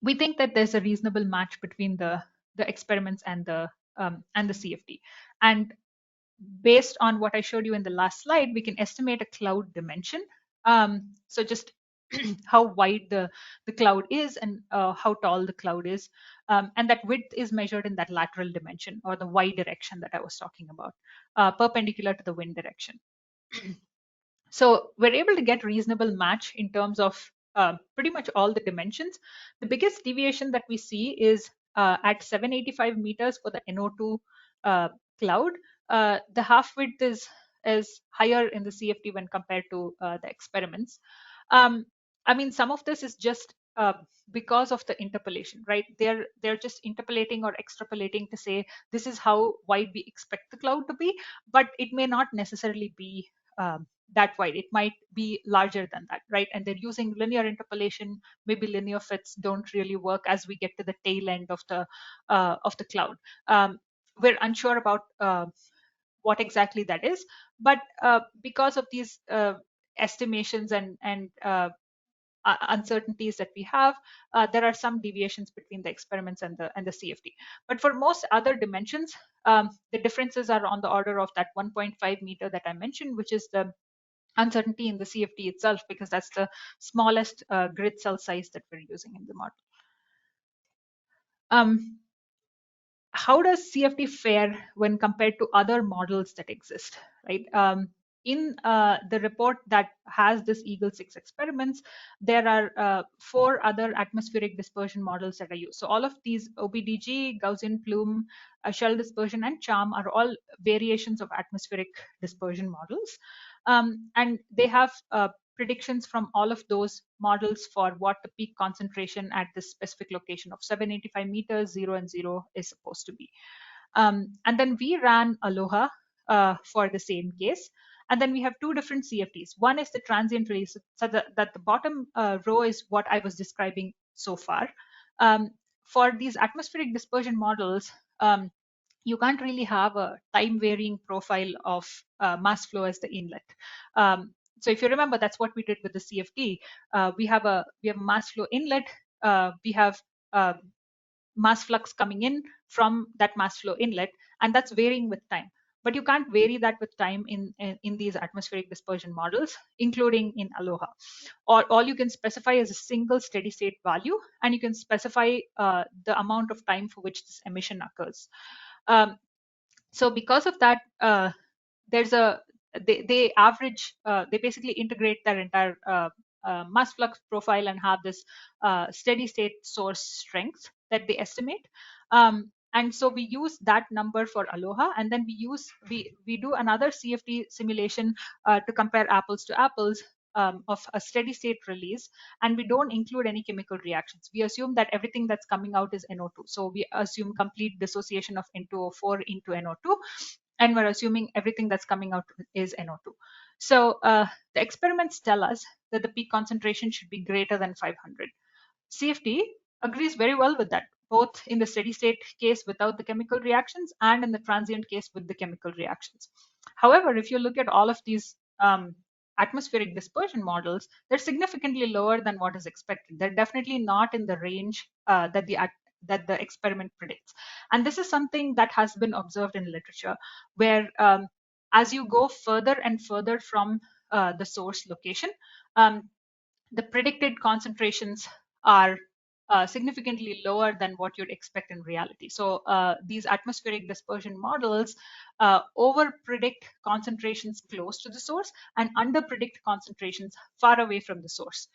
we think that there's a reasonable match between the experiments and the CFD. And based on what I showed you in the last slide, we can estimate a cloud dimension. So just how wide the cloud is, and how tall the cloud is. And that width is measured in that lateral dimension, or the Y direction that I was talking about, perpendicular to the wind direction. So we're able to get reasonable match in terms of pretty much all the dimensions. The biggest deviation that we see is at 785 meters for the NO2 cloud. The half width is higher in the CFD when compared to the experiments. I mean, some of this is just because of the interpolation, right? They're just interpolating or extrapolating to say this is how wide we expect the cloud to be, but it may not necessarily be that wide. It might be larger than that, right? And they're using linear interpolation. Maybe linear fits don't really work as we get to the tail end of the cloud. We're unsure about what exactly that is, but because of these estimations and uncertainties that we have, there are some deviations between the experiments and the CFD. But for most other dimensions, the differences are on the order of that 1.5 meter that I mentioned, which is the uncertainty in the CFD itself, because that's the smallest grid cell size that we're using in the model. How does CFD fare when compared to other models that exist, right? in the report that has this Eagle 6 experiments, there are 4 other atmospheric dispersion models that are used. So all of these OBDG, Gaussian plume, shell dispersion, and CHARM are all variations of atmospheric dispersion models. And they have predictions from all of those models for what the peak concentration at this specific location of 785 meters, 0 and 0 is supposed to be. And then we ran Aloha for the same case. And then we have 2 different CFDs. One is the transient release, so that the bottom row is what I was describing so far. For these atmospheric dispersion models, you can't really have a time varying profile of mass flow as the inlet. So if you remember, that's what we did with the CFD. We have a mass flow inlet. We have mass flux coming in from that mass flow inlet, and that's varying with time. But you can't vary that with time in these atmospheric dispersion models, including in Aloha. Or all you can specify is a single steady state value, and you can specify the amount of time for which this emission occurs. So because of that, there's a they average, they basically integrate their entire mass flux profile and have this steady state source strength that they estimate. And so we use that number for Aloha, and then we do another CFD simulation to compare apples to apples of a steady state release, and we don't include any chemical reactions. We assume that everything that's coming out is NO2. So we assume complete dissociation of N2O4 into NO2, and we're assuming everything that's coming out is NO2. So the experiments tell us that the peak concentration should be greater than 500. CFD agrees very well with that, both in the steady state case without the chemical reactions and in the transient case with the chemical reactions. However, if you look at all of these atmospheric dispersion models, they're significantly lower than what is expected. They're definitely not in the range that the experiment predicts. And this is something that has been observed in literature, where as you go further and further from the source location, the predicted concentrations are significantly lower than what you'd expect in reality. So these atmospheric dispersion models over predict concentrations close to the source and under predict concentrations far away from the source.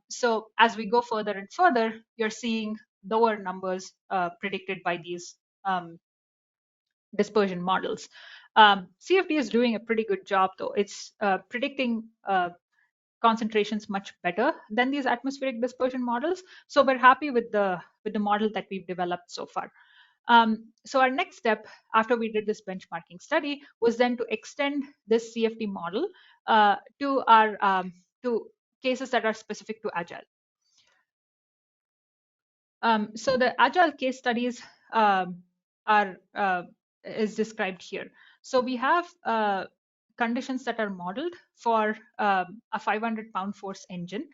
So as we go further and further, you're seeing lower numbers predicted by these dispersion models. CFD is doing a pretty good job, though. It's predicting concentrations much better than these atmospheric dispersion models. So we're happy with the model that we've developed so far. So our next step after we did this benchmarking study was then to extend this CFD model to our to cases that are specific to Agile. So the Agile case studies is described here. So we have conditions that are modeled for a 500-pound force engine.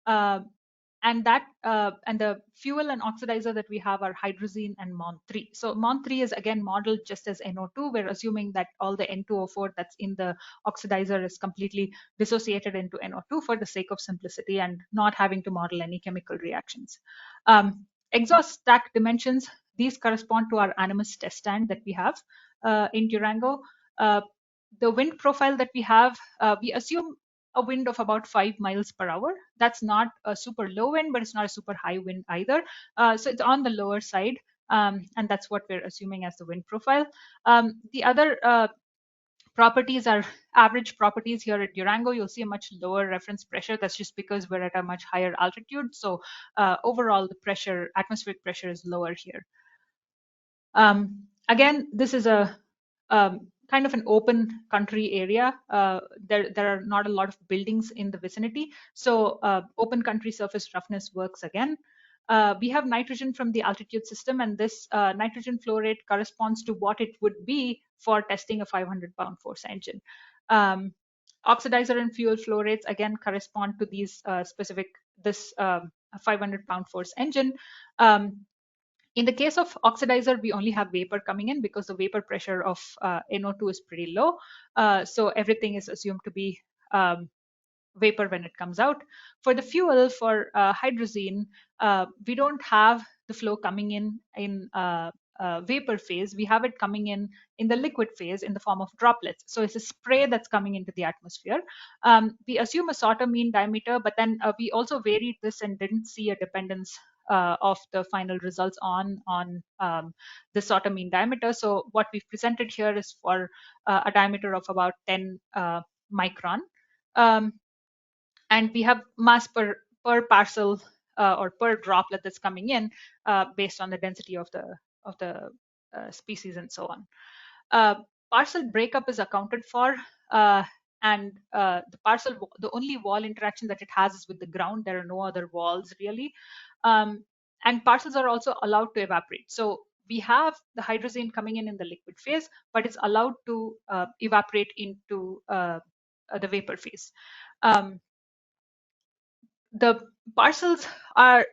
And the fuel and oxidizer that we have are hydrazine and MON3. So MON3 is again modeled just as NO2. We're assuming that all the N2O4 that's in the oxidizer is completely dissociated into NO2 for the sake of simplicity and not having to model any chemical reactions. Exhaust stack dimensions, these correspond to our Animus test stand that we have in Durango. The wind profile that we have, we assume a wind of about 5 miles per hour. That's not a super low wind, but it's not a super high wind either. So it's on the lower side, and that's what we're assuming as the wind profile. The other properties are average properties here at Durango. You'll see a much lower reference pressure. That's just because we're at a much higher altitude. So overall, the pressure, atmospheric pressure, is lower here. Again, this is a kind of an open country area. There are not a lot of buildings in the vicinity. So open country surface roughness works again. We have nitrogen from the altitude system, and this nitrogen flow rate corresponds to what it would be for testing a 500-pound force engine. Oxidizer and fuel flow rates again correspond to these this 500-pound force engine. In the case of oxidizer, we only have vapor coming in because the vapor pressure of NO2 is pretty low. So everything is assumed to be vapor when it comes out. For the fuel, for hydrazine, we don't have the flow coming in vapor phase, we have it coming in the liquid phase in the form of droplets. So it's a spray that's coming into the atmosphere. We assume a sort of mean diameter, but then we also varied this and didn't see a dependence of the final results on the sort of mean diameter. So what we've presented here is for a diameter of about 10 micron. And we have mass per parcel or per droplet that's coming in based on the density of the species and so on. Parcel breakup is accounted for, and the only wall interaction that it has is with the ground. There are no other walls really, and parcels are also allowed to evaporate. So we have the hydrazine coming in the liquid phase, but it's allowed to evaporate into the vapor phase. The parcels are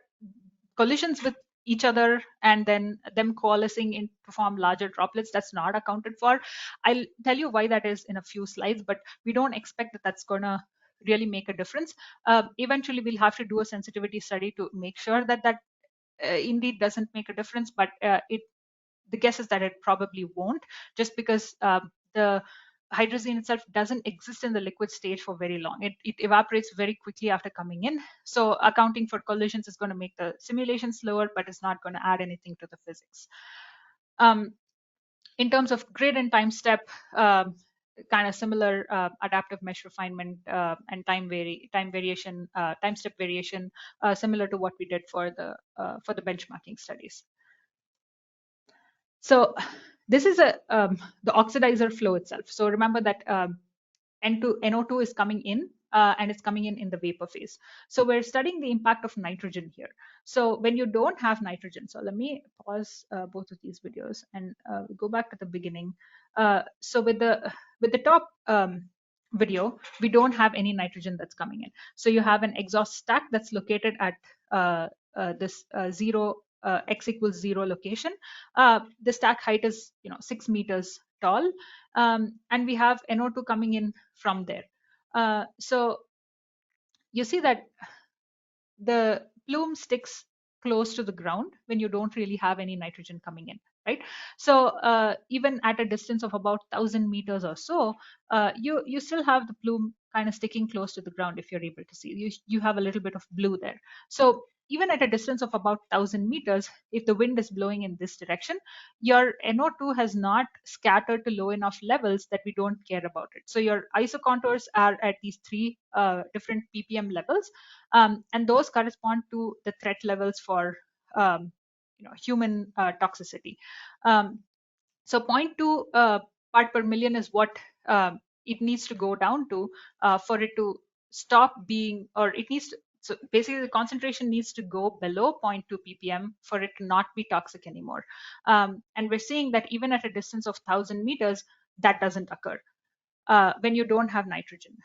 collisions with each other and then them coalescing in to form larger droplets. That's not accounted for. I'll tell you why that is in a few slides, but we don't expect that that's going to really make a difference. Eventually, we'll have to do a sensitivity study to make sure that that indeed doesn't make a difference, but the guess is that it probably won't, just because the hydrazine itself doesn't exist in the liquid stage for very long. It evaporates very quickly after coming in. So accounting for collisions is going to make the simulation slower, but it's not going to add anything to the physics. In terms of grid and time step, kind of similar adaptive mesh refinement and time step variation, similar to what we did for the benchmarking studies. So this is the oxidizer flow itself. So remember that NO2 is coming in and it's coming in the vapor phase. So we're studying the impact of nitrogen here. So when you don't have nitrogen, so let me pause both of these videos and go back to the beginning. So with the top video, we don't have any nitrogen that's coming in. So you have an exhaust stack that's located at this x equals 0 location. The stack height is 6 meters tall, and we have NO2 coming in from there. So you see that the plume sticks close to the ground when you don't really have any nitrogen coming in, right? So even at a distance of about 1,000 meters or so, you still have the plume kind of sticking close to the ground. If you're able to see, you have a little bit of blue there. So even at a distance of about 1,000 meters, if the wind is blowing in this direction, your NO2 has not scattered to low enough levels that we don't care about it. So your isocontours are at these 3 different ppm levels, and those correspond to the threat levels for human toxicity. So 0.2 part per million is what it needs to go down to for it to stop being, or it needs to, so basically the concentration needs to go below 0.2 ppm for it to not be toxic anymore. And we're seeing that even at a distance of 1,000 meters, that doesn't occur when you don't have nitrogen.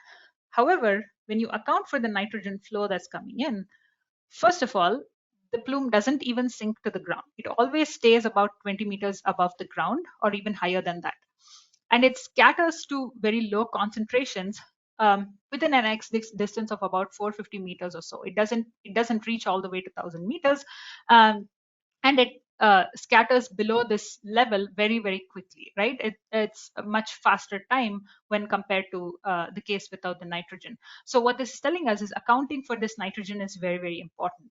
However, when you account for the nitrogen flow that's coming in, first of all, the plume doesn't even sink to the ground. It always stays about 20 meters above the ground or even higher than that. And it scatters to very low concentrations within an x distance of about 450 meters or so. It doesn't reach all the way to 1,000 meters, and it scatters below this level very, very quickly, right? It's a much faster time when compared to the case without the nitrogen. So what this is telling us is accounting for this nitrogen is very, very important.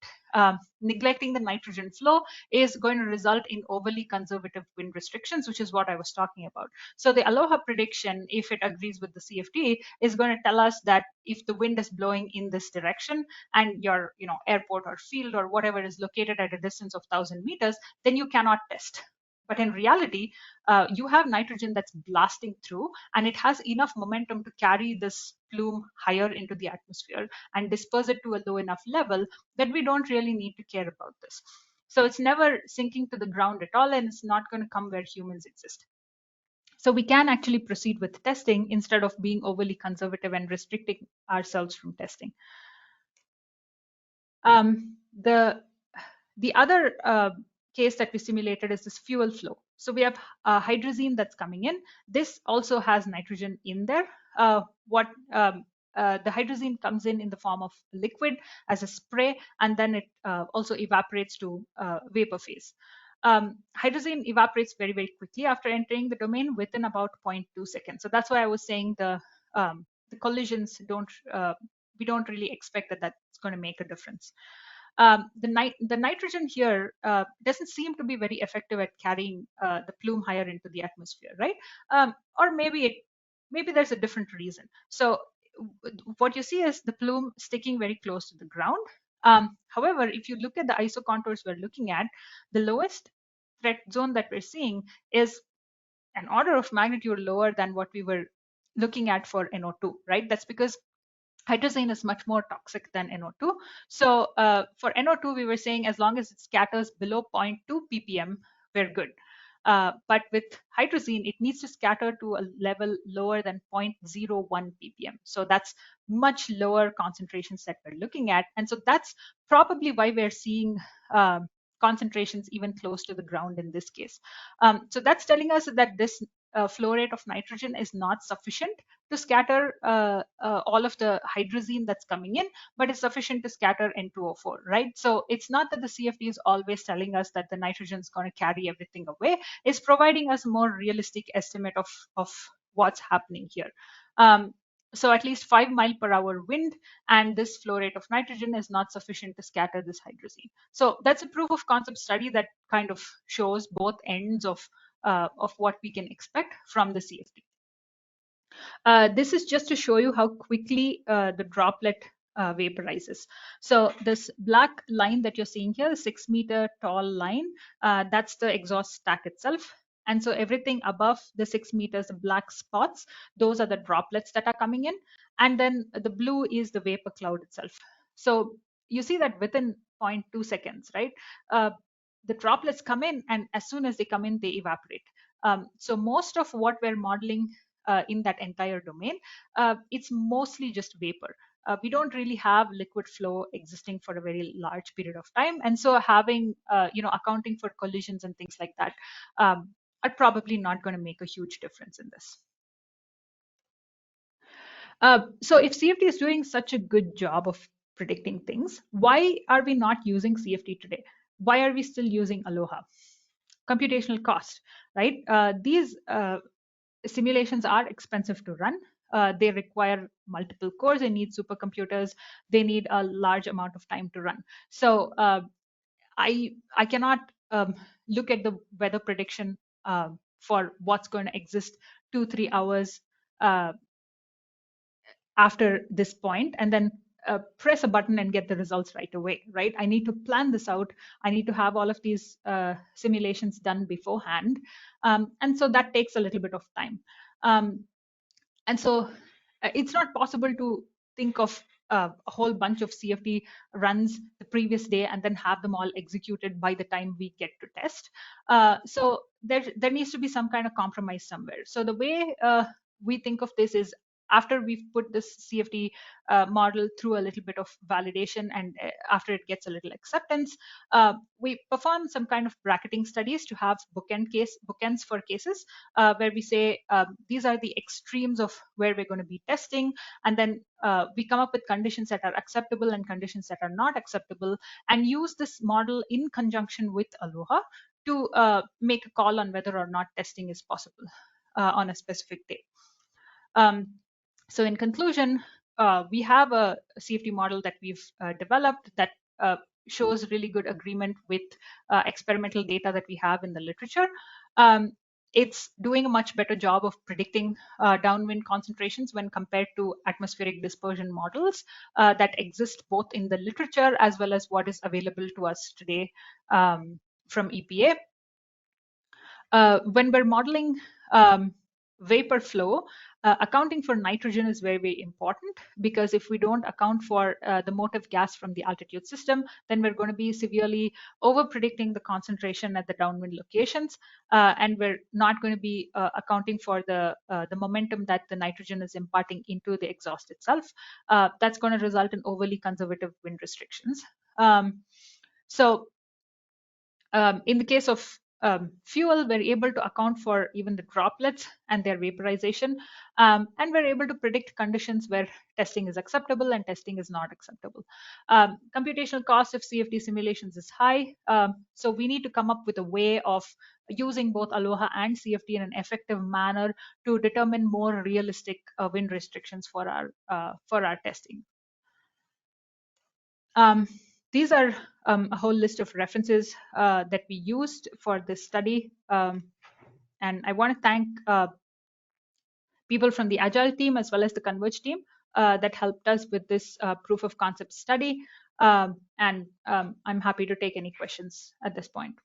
Neglecting the nitrogen flow is going to result in overly conservative wind restrictions, which is what I was talking about. So the Aloha prediction, if it agrees with the CFD, is going to tell us that if the wind is blowing in this direction and your airport or field or whatever is located at a distance of 1,000 meters, then you cannot test. But in reality, you have nitrogen that's blasting through, and it has enough momentum to carry this plume higher into the atmosphere and disperse it to a low enough level that we don't really need to care about this. So it's never sinking to the ground at all, and it's not going to come where humans exist. So we can actually proceed with testing instead of being overly conservative and restricting ourselves from testing. The other case that we simulated is this fuel flow. So we have hydrazine that's coming in. This also has nitrogen in there. The hydrazine comes in the form of liquid as a spray, and then it also evaporates to vapor phase. hydrogen evaporates very, very quickly after entering the domain within about 0.2 seconds. So that's why I was saying the collisions we don't really expect that that's going to make a difference. The nitrogen here doesn't seem to be very effective at carrying the plume higher into the atmosphere, right? Or maybe there's a different reason. So what you see is the plume sticking very close to the ground. However, if you look at the iso contours we're looking at, the lowest threat zone that we're seeing is an order of magnitude lower than what we were looking at for NO2, right? That's because hydrazine is much more toxic than NO2. So for NO2, we were saying as long as it scatters below 0.2 ppm, we're good. But with hydrazine, it needs to scatter to a level lower than 0.01 ppm. So that's much lower concentrations that we're looking at. And so that's probably why we're seeing concentrations even close to the ground in this case. So that's telling us that this flow rate of nitrogen is not sufficient to scatter all of the hydrazine that's coming in, but it's sufficient to scatter N2O4, right? So it's not that the CFD is always telling us that the nitrogen is going to carry everything away. It's providing us a more realistic estimate of what's happening here. So at least 5 mile per hour wind and this flow rate of nitrogen is not sufficient to scatter this hydrazine. So that's a proof of concept study that kind of shows both ends of what we can expect from the CFD. This is just to show you how quickly the droplet vaporizes. So this black line that you're seeing here, the 6 meter tall line, that's the exhaust stack itself. And so everything above the 6 meters, the black spots, those are the droplets that are coming in. And then the blue is the vapor cloud itself. So you see that within 0.2 seconds, right? The droplets come in, and as soon as they come in, they evaporate. So most of what we're modeling in that entire domain, it's mostly just vapor. We don't really have liquid flow existing for a very large period of time, and so having accounting for collisions and things like that are probably not going to make a huge difference in this. So if CFD is doing such a good job of predicting things, why are we not using CFD today? Why are we still using Aloha? Computational cost, right? These simulations are expensive to run. They require multiple cores. They need supercomputers. They need a large amount of time to run. So I cannot look at the weather prediction for what's going to exist 2-3 hours after this point and then press a button and get the results right away, right? I need to plan this out. I need to have all of these simulations done beforehand. And so that takes a little bit of time. And so it's not possible to think of a whole bunch of CFD runs the previous day and then have them all executed by the time we get to test. So there needs to be some kind of compromise somewhere. So the way we think of this is after we've put this CFD model through a little bit of validation and after it gets a little acceptance, we perform some kind of bracketing studies to have bookends for cases where we say these are the extremes of where we're going to be testing, and then we come up with conditions that are acceptable and conditions that are not acceptable, and use this model in conjunction with Aloha to make a call on whether or not testing is possible on a specific day. So in conclusion, we have a CFD model that we've developed that shows really good agreement with experimental data that we have in the literature. It's doing a much better job of predicting downwind concentrations when compared to atmospheric dispersion models that exist both in the literature as well as what is available to us today from EPA. When we're modeling vapor flow, accounting for nitrogen is very, very important, because if we don't account for the motive gas from the altitude system, then we're going to be severely over predicting the concentration at the downwind locations, and we're not going to be accounting for the momentum that the nitrogen is imparting into the exhaust itself. That's going to result in overly conservative wind restrictions. In the case of fuel, we're able to account for even the droplets and their vaporization, and we're able to predict conditions where testing is acceptable and testing is not acceptable. Computational cost of CFD simulations is high, so we need to come up with a way of using both Aloha and CFD in an effective manner to determine more realistic wind restrictions for our testing. These are a whole list of references that we used for this study. And I want to thank people from the Agile team as well as the CONVERGE team that helped us with this proof of concept study. And I'm happy to take any questions at this point.